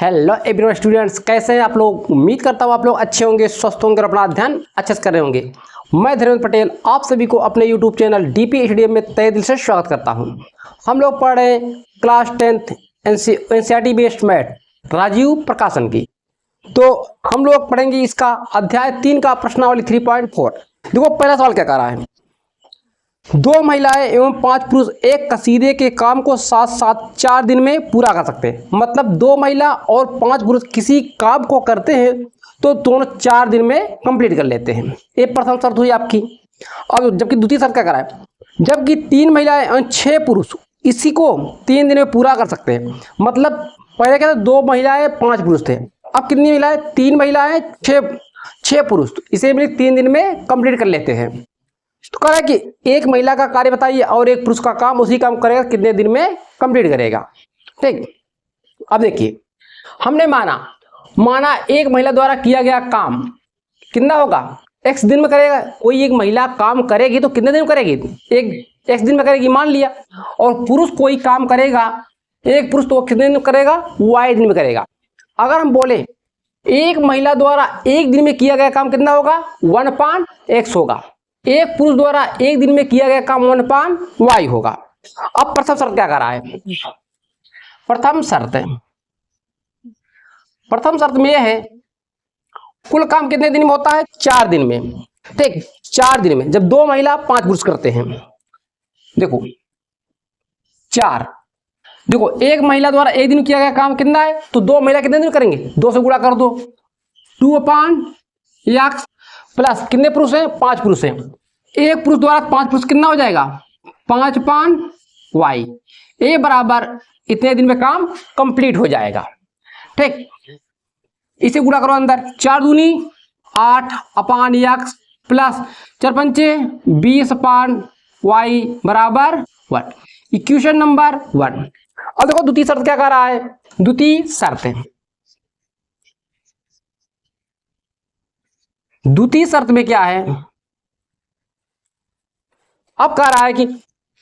Hello everyone students, कैसे हैं आप लोग। उम्मीद करता हूँ आप लोग अच्छे होंगे, स्वस्थ होंगे और अपना अध्ययन अच्छे से कर रहे होंगे। मैं धीरेन्द्र पटेल आप सभी को अपने यूट्यूब चैनल DPHDM में तहे दिल से स्वागत करता हूँ। हम लोग पढ़ रहे हैं class 10th NCERT based math Rajiv Prakashan की। तो हम लोग पढ़ेंगे इसका अध्याय 3 का प्रश्नावली 3.4। देखो पहला सवाल क्या कह रहा है। 2 महिलाएं एवं 5 पुरुष एक कसीदे के काम को साथ साथ 4 दिन में पूरा कर सकते हैं। मतलब 2 महिला और 5 पुरुष किसी काम को करते हैं तो दोनों 4 दिन में कंप्लीट कर लेते हैं। ये प्रथम शर्त हुई आपकी। अब जबकि द्वितीय शर्त क्या करा है, जबकि 3 महिलाएं और 6 पुरुष इसी को 3 दिन में पूरा कर सकते हैं। मतलब पहले क्या था, 2 महिलाएं 5 पुरुष थे, अब कितनी महिलाएं, 3 महिलाएं 6 पुरुष, इसे मिले 3 दिन में कंप्लीट कर लेते हैं। तो कह रहा है कि एक महिला का कार्य बताइए और एक पुरुष का काम उसी काम करेगा, कितने दिन में कंप्लीट करेगा। ठीक, अब देखिए हमने माना एक महिला द्वारा किया गया काम कितना होगा, x दिन में करेगा। कोई एक महिला काम करेगी तो कितने दिन में करेगी, एक x दिन में करेगी मान लिया। और पुरुष कोई काम करेगा, एक पुरुष तो कितने दिन में करेगा, y दिन में करेगा। अगर हम बोले एक महिला द्वारा एक दिन में किया गया काम कितना होगा, 1/x होगा। एक पुरुष द्वारा एक दिन में किया गया काम 1/y होगा। अब प्रथम शर्त क्या कर रहा है, प्रथम शर्त में यह है कुल काम कितने दिन में होता है, 4 दिन में। ठीक, 4 दिन में जब 2 महिला 5 पुरुष करते हैं। देखो 4, देखो एक महिला द्वारा एक दिन किया गया काम कितना है, तो 2 महिला कितने दिन करेंगे, 2 से गुणा कर दो, 2/x प्लस कितने पुरुष हैं, 5 पुरुष हैं। एक पुरुष द्वारा 5 पुरुष कितना हो जाएगा, 5/y। ए बराबर इतने दिन में काम कंप्लीट हो जाएगा। ठीक, इसे गुणा करो अंदर, 4 दूनी 8/x प्लस 4×5 20/y बराबर 1। Equation number 1। अब देखो द्वितीय शर्त क्या कर रहा है, द्वितीय शर्त में क्या है, अब कह रहा है कि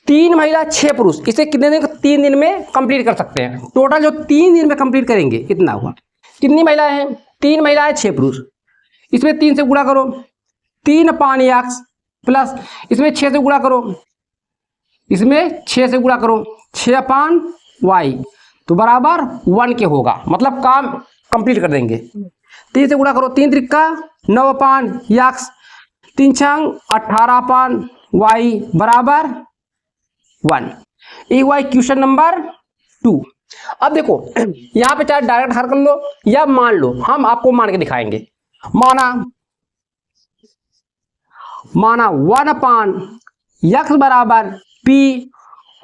3 महिला 6 पुरुष इसे कितने दिन, 3 दिन में कंप्लीट कर सकते हैं। टोटल जो 3 दिन में कंप्लीट करेंगे कितना हुआ, कितनी महिलाएं हैं, 3 महिलाएं 6 पुरुष। इसमें 3 से गुणा करो, 3/x प्लस इसमें 6 से गुणा करो, इसमें 6 से गुणा करो 6/y तो बराबर 1 के होगा। मतलब काम कंप्लीट कर देंगे। 3 से गुणा करो, 3 त्रिका 9/x, 3 छंग 18/y बराबर 1। ये हुआ क्वेश्चन नंबर 2। अब देखो यहां पे चाहे डायरेक्ट हल कर लो या मान लो, हम आपको मान के दिखाएंगे। माना 1/x बराबर p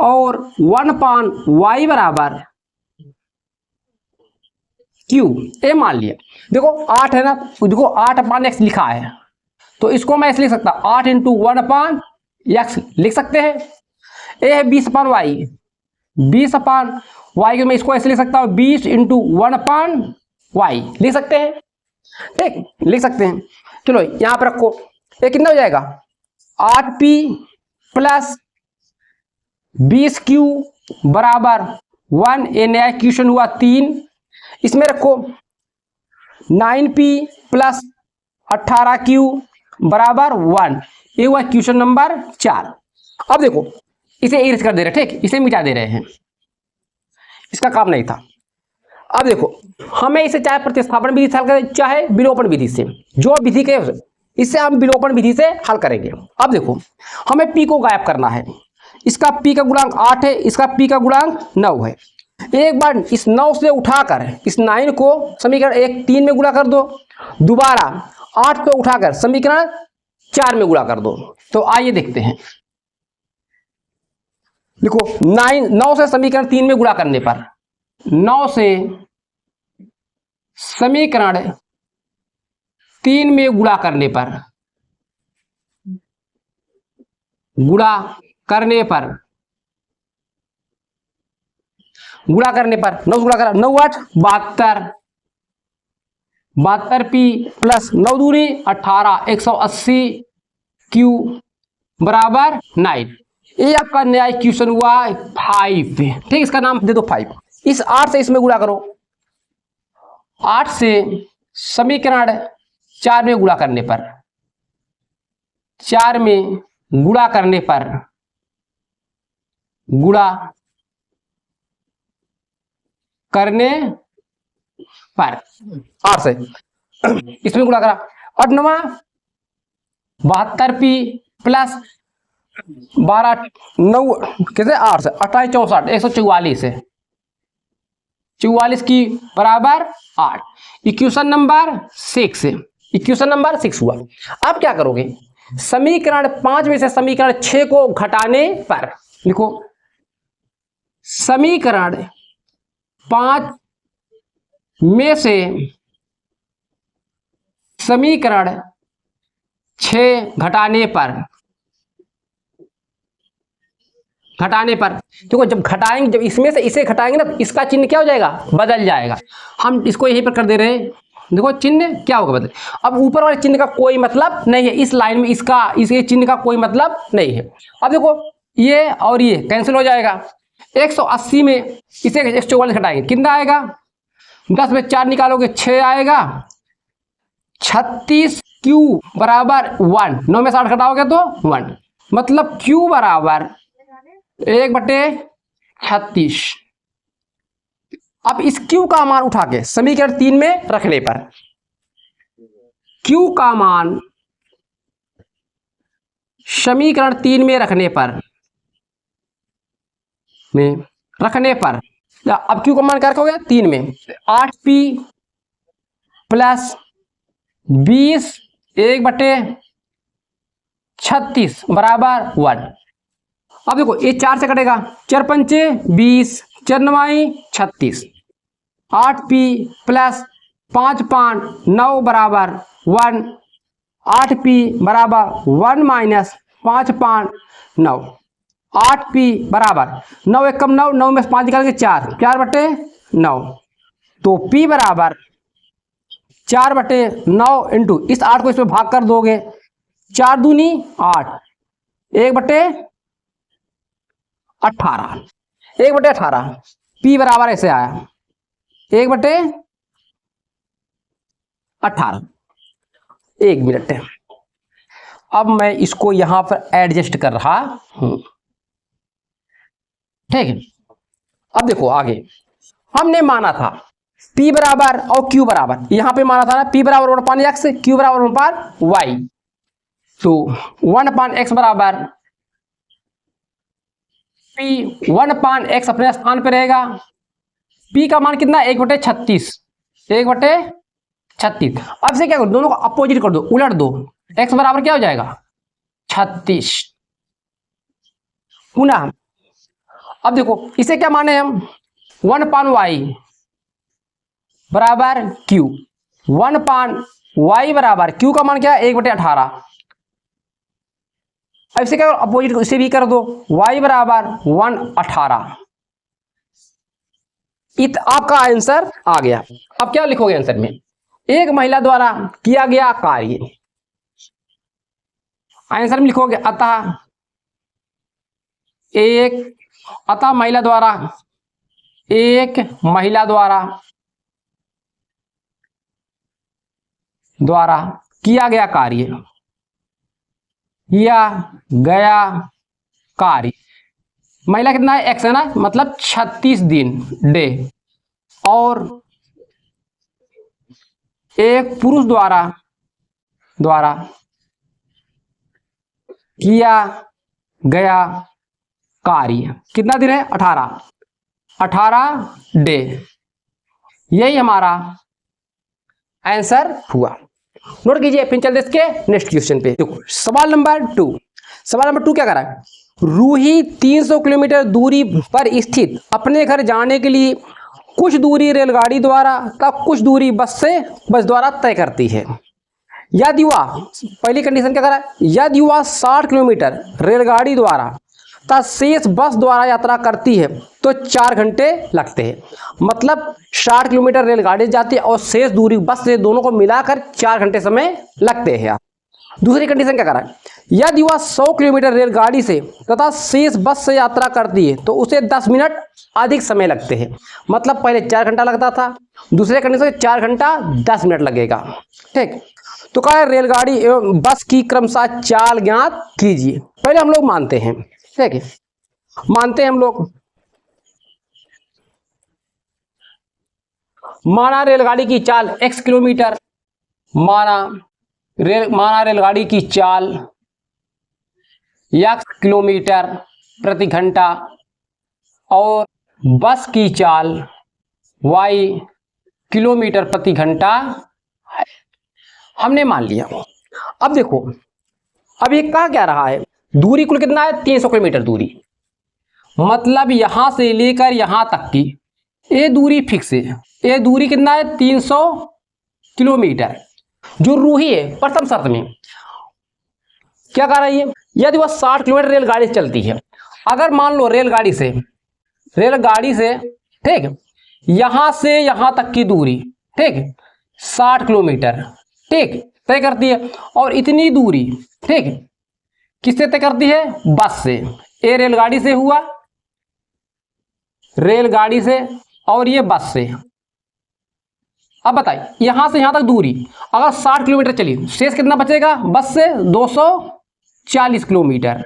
और 1/y बराबर q। ये मान लिया। देखो 8 है ना, देखो 8/x लिखा है तो इसको मैं ऐसे लिख सकता हूं, 8 × 1/x लिख सकते हैं। ए है 20/y, 20/y को मैं इसको ऐसे लिख सकता हूं, 20 × 1/y लिख सकते हैं। ठीक, लिख सकते हैं। चलो यहां पर रखो, ये कितना हो जाएगा, 8p प्लस 20q बराबर 1। ये नया क्वेश्चन हुआ 3। इसमें रखो 9p प्लस 18q बराबर 1। ये हुआ क्वेश्चन नंबर 4। अब देखो इसे इरेज कर दे रहे, ठीक, इसे मिटा दे रहे हैं, इसका काम नहीं था। अब देखो हमें इसे चाहे प्रतिस्थापन विधि से हल करें चाहे विलोपन विधि से, जो विधि के इससे हम विलोपन विधि से हल करेंगे। अब देखो हमें p को गायब करना है। इसका p का गुणांक 8 है, इसका p का गुणांक 9 है। एक बार इस 9 से उठाकर इस 9 को समीकरण 3 में गुणा कर दो, दोबारा 8 पे उठाकर समीकरण 4 में गुणा कर दो। तो आइए देखते हैं। देखो 9 से समीकरण 3 में गुणा करने पर, 9 से समीकरण 3 में गुणा करने पर 9 गुणा करा 9 8 72p प्लस 9 दूनी 18 180 q बराबर 9। ये आपका नया क्वेश्चन हुआ 5। ठीक, इसका नाम दे दो 5। इस 8 से इसमें गुणा करो, 8 से समीकरण 4 में गुणा करने पर, 4 में गुणा करने पर, गुणा करने पर 8 से इसमें गुणा करा। और 9 72p प्लस 12 9 कैसे 8 से 28 64 144 है, 44 की बराबर 8। इक्वेशन नंबर 6 है, इक्वेशन नंबर 6 हुआ। अब क्या करोगे, समीकरण 5 में से समीकरण 6 को घटाने पर लिखो, समीकरण 5 में से समीकरण 6 घटाने पर, देखो जब घटाएंगे, जब इसमें से इसे घटाएंगे ना तो इसका चिन्ह क्या हो जाएगा, बदल जाएगा। हम इसको यहीं पर कर दे रहे हैं, देखो चिन्ह क्या होगा बदल। अब ऊपर वाले चिन्ह का कोई मतलब नहीं है, इस लाइन में इसका इसके चिन्ह का कोई मतलब नहीं है। अब देखो ये और ये कैंसिल हो जाएगा। 180 में इसे 144 घटाएंगे, कितना आएगा, 10 में 4 निकालोगे 6 आएगा, 36 क्यू बराबर 1, 9 में 60 घटाओगे तो 1, मतलब क्यू बराबर 1/36। अब इस क्यू का मान उठा के समीकरण 3 में रखने पर, क्यू का मान समीकरण 3 में रखने पर, अब क्यू का मान क्या रखोगे 3 में, 8p प्लस 20 1/36 बराबर 1। अब देखो ये 4 से कटेगा, 4 पंचे 20, 4 9 36, 8p प्लस 5 5 9 बराबर 1, 8p बराबर 1 माइनस 5 5 9, 8p बराबर 9 1 9, 9 में 5 निकालेंगे 4, 4/9, तो p बराबर 4/9 इंटू इस 8 को इसमें भाग कर दोगे, 4 दूनी 8, 1/18, 1/18, p बराबर ऐसे आया 1/18। एक मिनट, अब मैं इसको यहां पर एडजस्ट कर रहा हूं, ठीक है। अब देखो आगे हमने माना था p बराबर और q बराबर, यहां पे माना था ना p बराबर 1/x, q बराबर 1/y, तो 1/x बराबर p 1/x अपने स्थान पे रहेगा। p का मान कितना 1/36, 1/36। अब से क्या करो, दोनों को अपोजिट कर दो, उलट दो, x बराबर क्या हो जाएगा 36। पुनः अब देखो इसे क्या माने हम, 1/y बराबर q, 1/y बराबर q का मान क्या है 1/18। अब इसे क्या करो, अपोजिट इसे भी कर दो, y बराबर 1/18। आपका आंसर आ गया। अब क्या लिखोगे आंसर में, एक महिला द्वारा किया गया कार्य, आंसर में लिखोगे अतः महिला द्वारा, एक महिला द्वारा किया गया कार्य, महिला कितना है x है ना, मतलब 36 दिन डे, और एक पुरुष द्वारा किया गया कार्य कितना दिन है 18 डे। यही हमारा आंसर हुआ। नोट कीजिए, फिर चलते इसके नेक्स्ट क्वेश्चन पे। देखो सवाल नंबर 2, सवाल नंबर 2 क्या कर रहा है, रूही 300 किलोमीटर दूरी पर स्थित अपने घर जाने के लिए कुछ दूरी रेलगाड़ी द्वारा तथा कुछ दूरी बस द्वारा तय करती है। यदि वह, पहली कंडीशन क्या कर रहा है, यदि वह 60 किलोमीटर रेलगाड़ी द्वारा तथा शेष बस द्वारा यात्रा करती है तो 4 घंटे लगते हैं। मतलब 60 किलोमीटर रेलगाड़ी जाती है और शेष दूरी बस से, दोनों को मिलाकर 4 घंटे समय लगते हैं। दूसरी कंडीशन क्या करा है, यदि वह 100 किलोमीटर रेलगाड़ी से तथा शेष बस से यात्रा करती है तो उसे 10 मिनट अधिक समय लगते हैं। मतलब पहले 4 घंटा लगता था, दूसरे कंडीशन से 4 घंटा 10 मिनट लगेगा। ठीक, तो कहा है रेलगाड़ी एवं बस की क्रमशः चाल ज्ञात कीजिए। पहले हम लोग मानते हैं, ठीक है, मानते हैं हम लोग, माना रेलगाड़ी की चाल x किलोमीटर, माना रेलगाड़ी की चाल x किलोमीटर प्रति घंटा और बस की चाल y किलोमीटर प्रति घंटा है। हमने मान लिया। अब देखो, अब ये कहा क्या रहा है, दूरी कुल कितना है, 300 किलोमीटर दूरी, मतलब यहां से लेकर यहां तक की ये दूरी फिक्स है। ये दूरी कितना है, 300 किलोमीटर, जो रूही है। प्रथम शर्त में क्या कह रही है, यदि वह 60 किलोमीटर रेलगाड़ी चलती है, अगर मान लो रेलगाड़ी से ठीक, यहां से यहां तक की दूरी, ठीक, 60 किलोमीटर, ठीक, तय करती है, और इतनी दूरी, ठीक, किससे तय करती है, बस से। ये रेलगाड़ी से हुआ, रेलगाड़ी से, और ये बस से। अब बताइए, यहां से यहां तक दूरी अगर 60 किलोमीटर चली, शेष कितना बचेगा बस से, 240 किलोमीटर,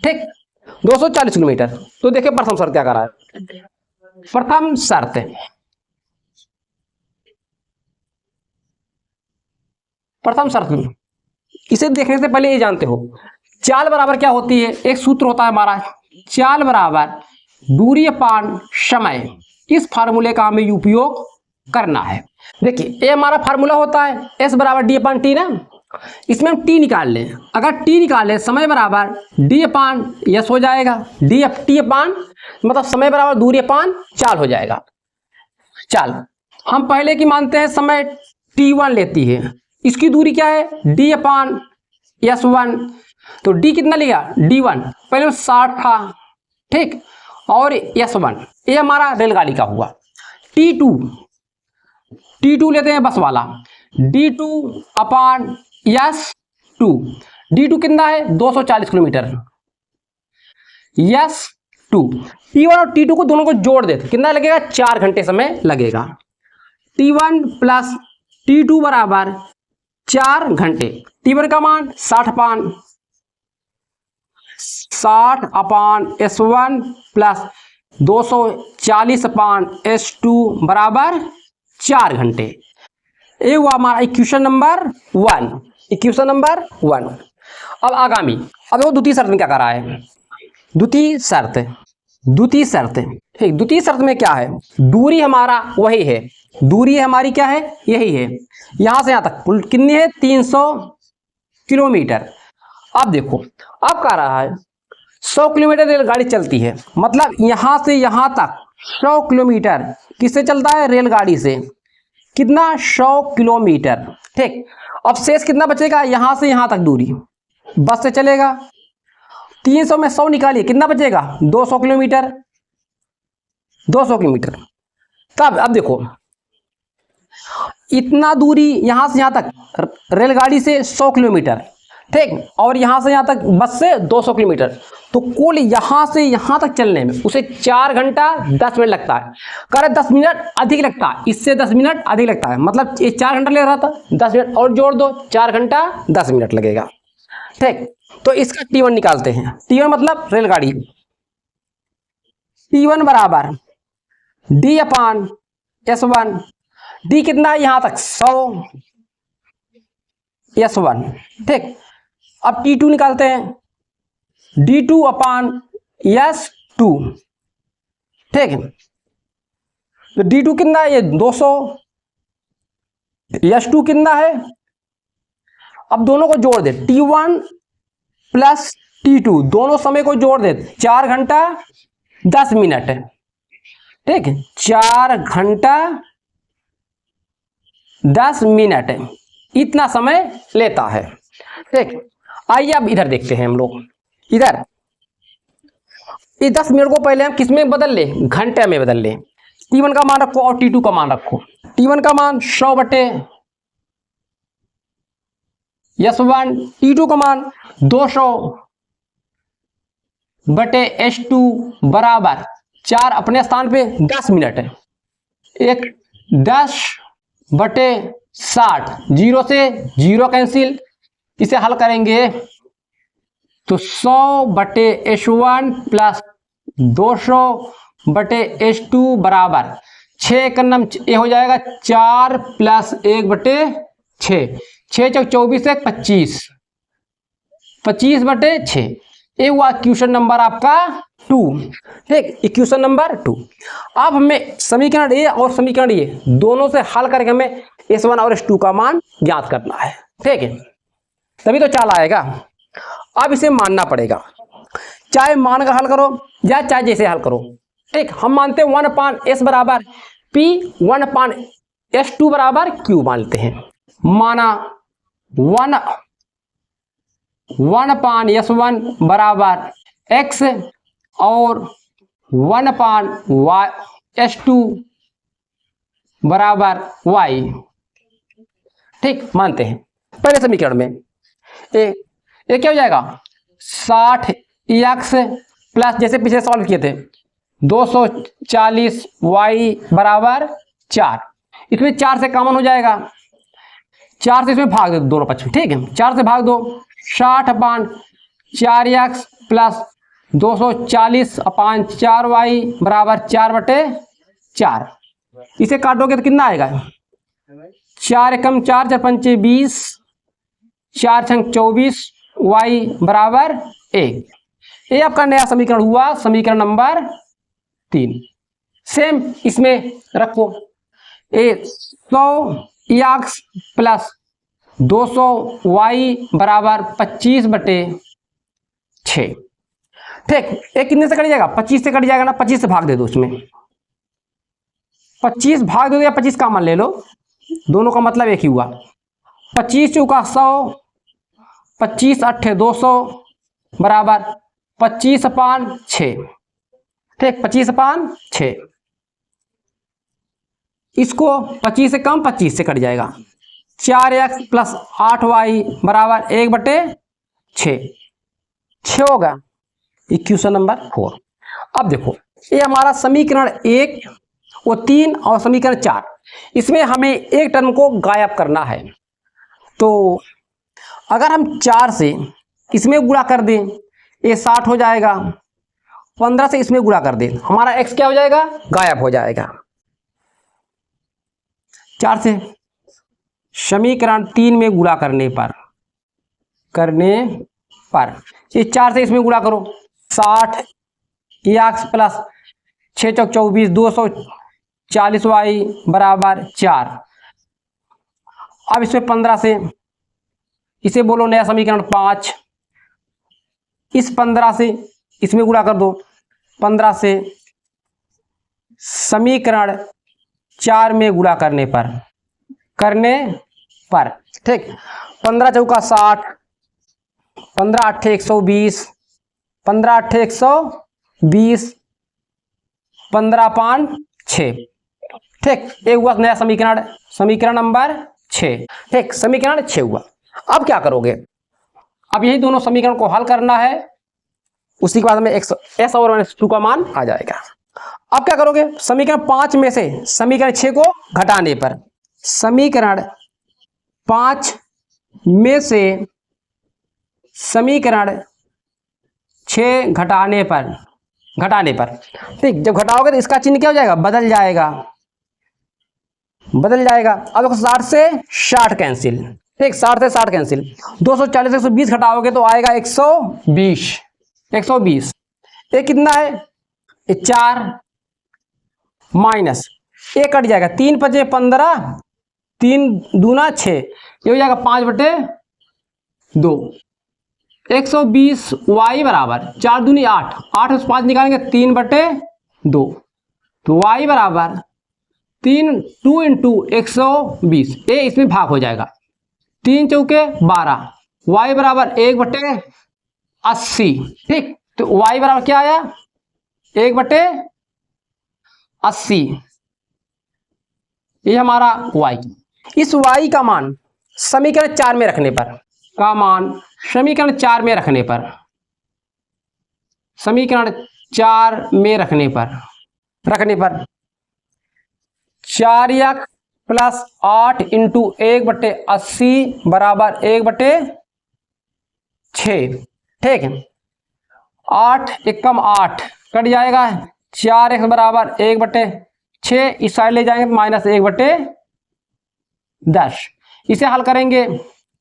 ठीक, 240 किलोमीटर। तो देखिए प्रथम शर्त क्या कर रहा है, प्रथम शर्त, प्रथम शर्त, इसे देखने से पहले ये जानते हो चाल बराबर क्या होती है। एक सूत्र होता है हमारा, चाल बराबर दूरी अपान समय। इस फार्मूले का हमें उपयोग करना है। देखिए ये हमारा फार्मूला होता है S बराबर डी अपान टी ना, इसमें हम टी निकाल लें। अगर टी निकाल लें, समय बराबर डी अपान यस हो जाएगा, टी अपान मतलब समय बराबर दूरी अपान चाल हो जाएगा। चाल हम पहले की मानते हैं, समय t1 लेती है, इसकी दूरी क्या है, डी अपान S1, तो डी कितना लिया, D1, पहले 60 था, ठीक, और S1 ये हमारा रेलगाड़ी का हुआ। T2 लेते हैं बस वाला, D2 अपान S2, D2 कितना है, 240 किलोमीटर, S2, T1 और T2 को दोनों को जोड़ देते, कितना लगेगा, 4 घंटे समय लगेगा। T1 प्लस T2 बराबर 4 घंटे। T1 का मान 60 अपान S1 प्लस 240 अपान S2 बराबर 4 घंटे। ये हुआ हमारा इक्वेशन नंबर 1, इक्वेशन नंबर 1। अब आगामी, अब वो द्वितीय शर्त में क्या कर रहा है, द्वितीय शर्त, ठीक, द्वितीय शर्त में क्या है, दूरी हमारा वही है, दूरी हमारी क्या है, यही है, यहां से यहां तक कुल कितनी है, 300 किलोमीटर। अब देखो, अब कह रहा है 100 किलोमीटर रेलगाड़ी चलती है, मतलब यहां से यहां तक 100 किलोमीटर किससे चलता है, रेलगाड़ी से, कितना, 100 किलोमीटर, ठीक। अब शेष कितना बचेगा, यहां से यहां तक दूरी बस से चलेगा, 300 में 100 निकालिए, कितना बचेगा, 200 किलोमीटर, 200 किलोमीटर। तब अब देखो, इतना दूरी यहां से यहां तक रेलगाड़ी से 100 किलोमीटर, ठीक, और यहां से यहां तक बस से 200 किलोमीटर, तो कुल यहां से यहां तक चलने में उसे 4 घंटा 10 मिनट लगता है। करे 10 मिनट अधिक लगता है, इससे 10 मिनट अधिक लगता है, मतलब ये 4 घंटा ले रहा था, 10 मिनट और जोड़ दो, 4 घंटा 10 मिनट लगेगा, ठीक। तो इसका T1 निकालते हैं, T1 मतलब रेलगाड़ी, T1 बराबर D अपान S1, D कितना है यहां तक 100 S1, ठीक। अब T2 निकालते हैं, D2 अपान S2, ठीक है, तो D2 कितना है, ये 200, S2 कितना है, अब दोनों को जोड़ दे, T1 प्लस T2 दोनों समय को जोड़ दे, 4 घंटा 10 मिनट, ठीक है, 4 घंटा 10 मिनट इतना समय लेता है, ठीक। आइए अब इधर देखते हैं हम लोग, इधर ये 10 मिनट को पहले हम किस में बदल ले, घंटे में बदल ले। T1 का मान रखो और T2 का मान रखो। T1 का मान 100 बटे S1 T2 का मान 200/H2 बराबर 4 अपने स्थान पे 10 मिनट है, एक 10/60, 0 से 0 कैंसिल, इसे हल करेंगे तो 100/H1 प्लस 200/H2 बराबर 6 का नम ये हो जाएगा 4 प्लस 1/6, 6 चौक 24 से 25, 25/6। ये हुआ क्वेश्चन नंबर आपका 2। ठीक, इक्वेशन नंबर 2। अब हमें समीकरण ए और समीकरण ए दोनों से हल करके हमें S1 और S2 का मान ज्ञात करना है। ठीक है, तभी तो चाल आएगा। अब इसे मानना पड़ेगा, चाहे मान कर हल करो या चाहे जैसे हल करो। ठीक, हम मानते हैं 1/S बराबर P, 1/S2 बराबर Q मानते हैं। माना 1/S1 बराबर X और 1/S2 बराबर Y। ठीक, मानते हैं। पहले समीकरण में ये क्या हो जाएगा 60x प्लस जैसे पीछे सॉल्व किए थे 240y बराबर 4। इसमें 4 से कॉमन हो जाएगा, 4 से इसमें भाग दो दोनों पक्ष में। ठीक है, 4 से भाग दो, 60/4x प्लस 240/4y बराबर 4/4। इसे काटोगे तो कितना आएगा 4 एकम 4, 4 पंचे 20, 4 छंग 24, y बराबर 1। ये आपका नया समीकरण हुआ, समीकरण नंबर 3। सेम इसमें रखो, ये 100x प्लस 200y बराबर 25/6। ठीक, एक कितने से कट जाएगा 25 से कट जाएगा ना, 25 से भाग दे दो, उसमें 25 भाग दो या 25 का मान ले लो, दोनों का मतलब एक ही हुआ। 25 चौका 100, 25 अट्ठे 200 बराबर 25/6। ठीक, 25/6। इसको 25 से कम 25 से कट जाएगा, 4x प्लस 8y बराबर 1/6 होगा। Equation number 4। अब देखो ये हमारा समीकरण 1 और 3 और समीकरण 4, इसमें हमें एक टर्म को गायब करना है। तो अगर हम 4 से इसमें गुणा कर दें, ये 60 हो जाएगा, 15 से इसमें गुणा कर दें, हमारा x क्या हो जाएगा गायब हो जाएगा। 4 से समीकरण 3 में गुणा करने पर ये 4 से इसमें गुणा करो, 60x प्लस 6 चौक 24, 240y बराबर 4। अब इसमें 15 से इसे बोलो नया समीकरण 5, इस 15 से इसमें गुणा कर दो, 15 से समीकरण 4 में गुणा करने पर ठीक, 15 चौका 60, 15 अट्ठे 120, 15 अट्ठे 120, 15/6। ठीक, एक हुआ नया समीकरण, समीकरण नंबर 6। ठीक, समीकरण 6 हुआ। अब क्या करोगे, अब यही दोनों समीकरण को हल करना है, उसी के बाद में S और S2 का मान आ जाएगा। अब क्या करोगे, समीकरण 5 में से समीकरण 6 को घटाने पर, समीकरण 5 में से समीकरण 6 घटाने पर ठीक, जब घटाओगे तो इसका चिन्ह क्या हो जाएगा बदल जाएगा। अब देखो 60 से 60 कैंसिल, ठीक, 60 से 60 कैंसिल, 240 से 120 घटाओगे तो आएगा 120। ये कितना है, ये 4 माइनस ये कट जाएगा, 3 पचे 15, 3 दूना 6, ये हो जाएगा 5/2। 120y बराबर 4 दूनी 8, 8 से 5 निकालेंगे 3/2, तो y बराबर 3 2 इंटू 120, ये इसमें भाग हो जाएगा, 3 चौके 12, y बराबर 1/80। ठीक, तो y बराबर क्या आया 1/80, ये हमारा y। इस y का मान समीकरण 4 में रखने पर का मान समीकरण 4 में रखने पर, समीकरण 4 में रखने पर 4x प्लस 8 इंटू 1/80 बराबर 1/6। ठीक है, 8 एकम 8 कट जाएगा, 4x बराबर 1/6, इस साइड ले जाएंगे माइनस 1/10। इसे हल करेंगे।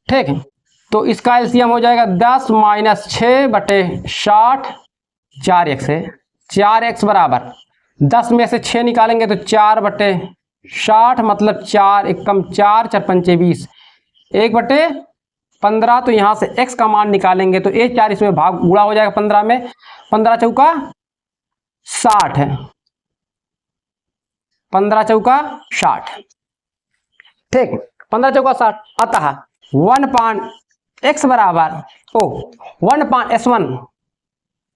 ठीक है, तो इसका एलसीएम हो जाएगा 10 माइनस 6/60, 4x है। 4x बराबर 10 में से 6 निकालेंगे तो 4/60, मतलब 4 एकम 4, 4 पंचे 20, 1/15। तो यहाँ से x का मान निकालेंगे तो ये 4 इसमें भाग गुणा हो जाएगा 15 में, 15 चौका 60 है, 15 चौका 60। ठीक, 15 चौका 60। अतः 1/x बराबर 1/s1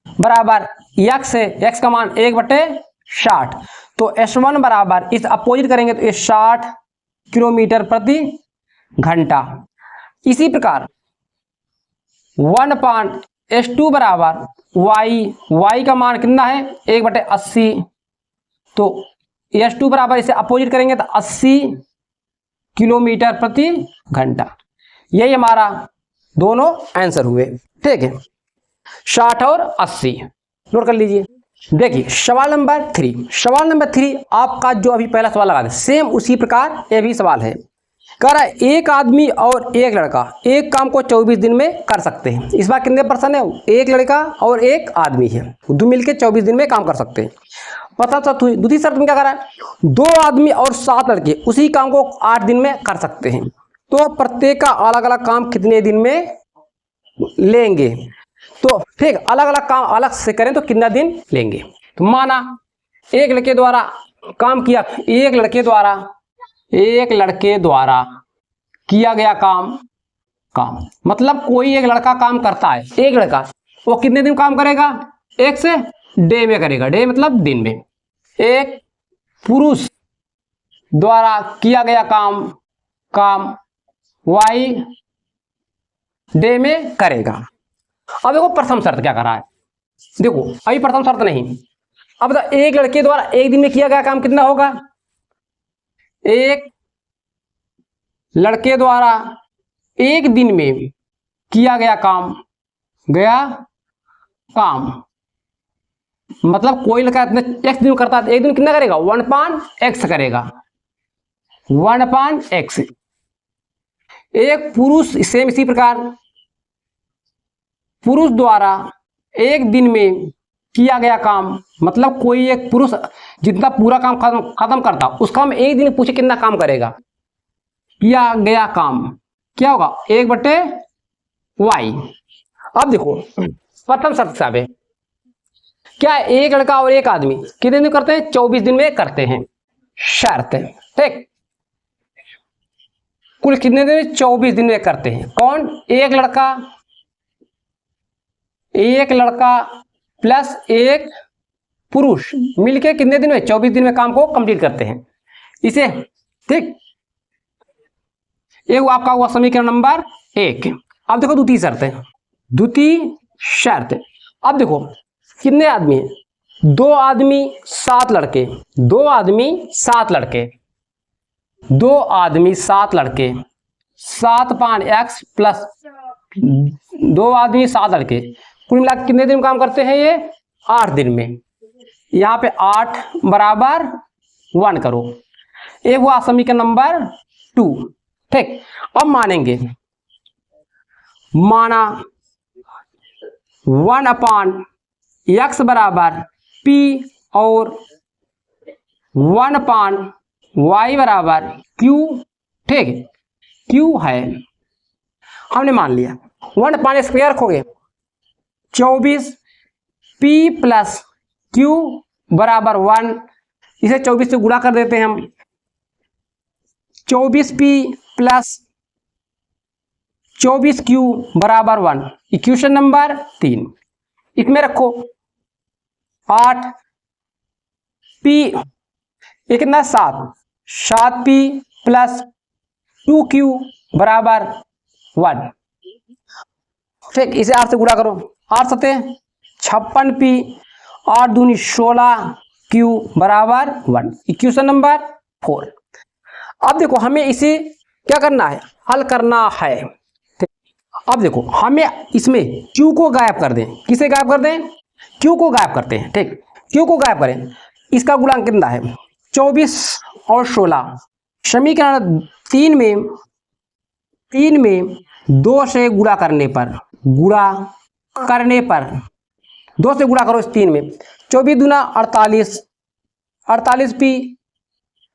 बराबर x है, x का मान 1/60। तो s1 बराबर इस अपोजिट करेंगे तो ये 60 किलोमीटर प्रति घंटा। इसी प्रकार 1/s2 बराबर y का मान कितना है 1/80। तो s2 बराबर इसे अपोजिट करेंगे तो 80 किलोमीटर प्रति घंटा। यही हमारा दोनों आंसर हुए। ठीक है, 60 और 80 नोट कर लीजिए। देखिए सवाल नंबर 3 आपका जो अभी पहला सवाल लगा था सेम उसी प्रकार ये भी सवाल है। कह रहा है एक आदमी और एक लड़का एक काम को 24 दिन में कर सकते हैं। इस बार कितने पर्सन है, एक लड़का और एक आदमी है, दो मिलके 24 दिन में काम कर सकते हैं। पता शर्त हुई। दूसरी शर्त में क्या कर रहा है, 2 आदमी और 7 लड़के उसी काम को 8 दिन में कर सकते हैं। तो प्रत्येक का अलग अलग काम कितने दिन में लेंगे। तो ठीक, अलग अलग काम अलग से करें तो कितना दिन लेंगे। तो माना एक लड़के द्वारा काम किया, एक लड़के द्वारा किया गया काम मतलब कोई एक लड़का काम करता है, एक लड़का, वो कितने दिन काम करेगा, एक से डे में करेगा, डे मतलब दिन में। एक पुरुष द्वारा किया गया काम वाई डे में करेगा। अब देखो प्रथम शर्त क्या कर रहा है, देखो अभी प्रथम शर्त नहीं, अब तो एक लड़के द्वारा एक दिन में किया गया काम कितना होगा, एक लड़के द्वारा एक दिन में किया गया काम मतलब कोई लड़का x दिन करता है, एक दिन कितना करेगा 1/x करेगा, 1/x। एक पुरुष सेम इसी प्रकार पुरुष द्वारा एक दिन में किया गया काम मतलब कोई एक पुरुष जितना पूरा काम खत्म करता उसका हम एक दिन में पूछे कितना काम करेगा, किया गया काम क्या होगा 1/y। अब देखो प्रथम शर्त साहब है क्या, एक लड़का और एक आदमी कितने दिन करते हैं 24 दिन में करते हैं, शर्त है। ठीक, कुल कितने दिन में 24 दिन में करते हैं। कौन, एक लड़का प्लस एक पुरुष मिलके कितने दिन में 24 दिन में काम को कंप्लीट करते हैं इसे। ठीक, एक आपका हुआ समीकरण नंबर 1। अब देखो द्वितीय शर्त। अब देखो कितने आदमी हैं, 2 आदमी 7 लड़के, 2 आदमी 7 लड़के 7/x प्लस 2 आदमी 7 लड़के कुल मिलाकर कितने दिन काम करते हैं ये 8 दिन में। यहाँ पे 8 बराबर 1 करो, ये हुआ समीकरण नंबर 2। ठीक, अब मानेंगे, माना 1/x बराबर p और 1/y बराबर q। ठीक है, q है, हमने मान लिया 1/स्क्वायर रखोगे 24 p प्लस q बराबर 1, इसे 24 से गुणा कर देते हैं हम, 24p प्लस 24q बराबर 1, इक्वेशन नंबर 3। इसमें रखो 8p ये कितना 7p प्लस 2q बराबर 1, ठीक, इसे 8 से गुणा करो, 8 सते 56p, 8 दूनी 16, Q बराबर 1, इक्वेशन नंबर 4। अब देखो हमें इसे क्या करना है, हल करना है। अब देखो हमें इसमें Q को गायब कर दें, किसे गायब कर दें, Q को गायब करते हैं। ठीक, Q को गायब करें, इसका गुणांक कितना है 24 और 16। समीकरण 3 में 2 से गुणा करने पर 2 से गुणा करो इस 3 में, 24 दूना 48, 48p,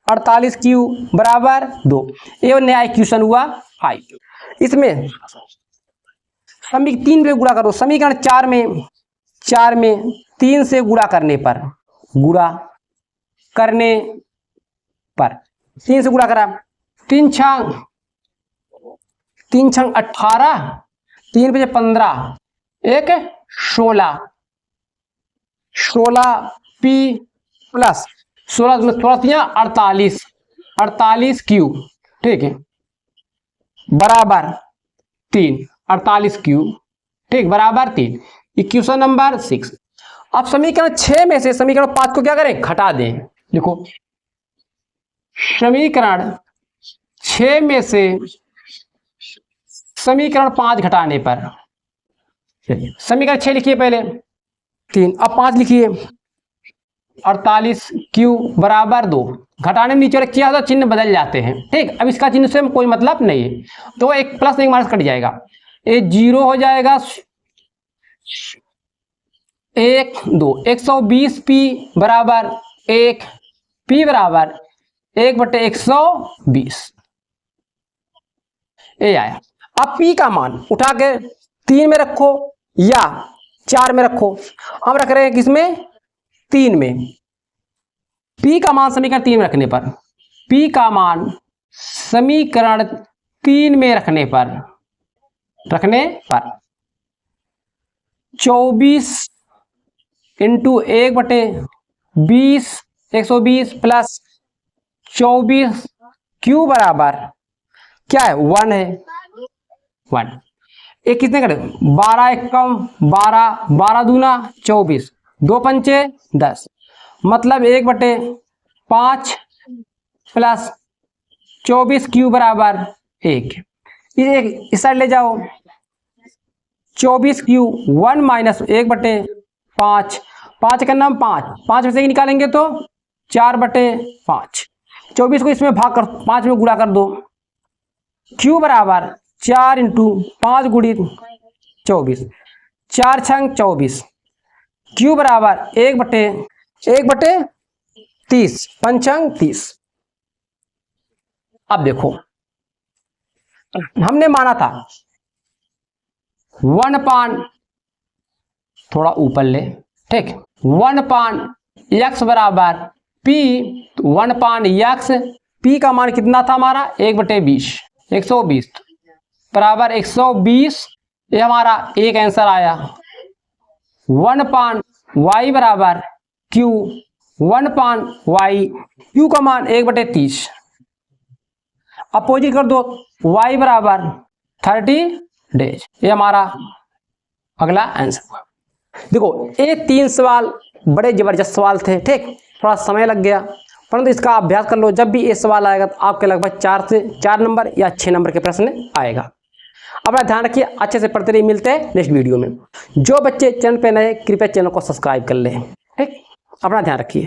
48q बराबर 2। ये नया इक्वेशन हुआ 5। इसमें 3 से गुणा करो, समीकरण 4 में 3 से गुणा करने पर 3 से गुणा करा, 3 छंग 18, 3 बजे 15, 1 16, 16p प्लस 16 में 48, 48q, ठीक है, बराबर 3, 48q, ठीक, बराबर 3, इक्वेशन नंबर 6। अब समीकरण 6 में से समीकरण 5 को क्या करें, घटा दें। देखो समीकरण 6 में से समीकरण 5 घटाने पर, समीकरण 6 लिखिए पहले 3, अब 5 लिखिए, 48q बराबर 2, घटाने में नीचे क्या होता, चिन्ह बदल जाते हैं। ठीक, अब इसका चिन्ह से कोई मतलब नहीं है, तो एक प्लस एक माइनस कट जाएगा, ये 0 हो जाएगा, 1 2, 120p बराबर 1, p बराबर 1/120, ये आया। अब p का मान उठा के 3 में रखो या 4 में रखो, हम रख रहे हैं किसमें, 3 में। p का मान समीकरण 3 में रखने पर, p का मान समीकरण 3 में रखने पर 24 इंटू 1/20, 120 प्लस 24q बराबर क्या है, 1 है, 1। एक कितने करे, 12 एकम 12, 12 दूना 24, 2 पंचे 10, मतलब 1/5 प्लस 24q बराबर 1। इस साइड ले जाओ, 24q 1 माइनस 1/5, 5 का नाम 5, 5 में से निकालेंगे तो 4/5, 24 को इसमें भाग कर 5 में गुणा कर दो, q बराबर 4 इंटू 5 गुणित 24, 4 छंग 24, q बराबर 1/30, पंचंग 30। अब देखो हमने माना था 1/, थोड़ा ऊपर ले, ठीक, 1/x बराबर p, 1/x, p का मान कितना था हमारा 1/20, 120 बराबर 120, ये हमारा एक आंसर आया। 1/y बराबर q, 1/y, q का मान 1/30, अपोजिट कर दो, y बराबर 30 डेज, ये हमारा अगला आंसर। देखो ये 3 सवाल बड़े जबरदस्त सवाल थे, ठीक, थोड़ा समय लग गया, परंतु इसका अभ्यास कर लो, जब भी ये सवाल आएगा तो आपके लगभग 4 से 4 नंबर या 6 नंबर के प्रश्न आएगा। अपना ध्यान रखिए, अच्छे से पढ़ते रहिए, मिलते हैं नेक्स्ट वीडियो में। जो बच्चे चैनल पे नए कृपया चैनल को सब्सक्राइब कर लें, ठीक, अपना ध्यान रखिए।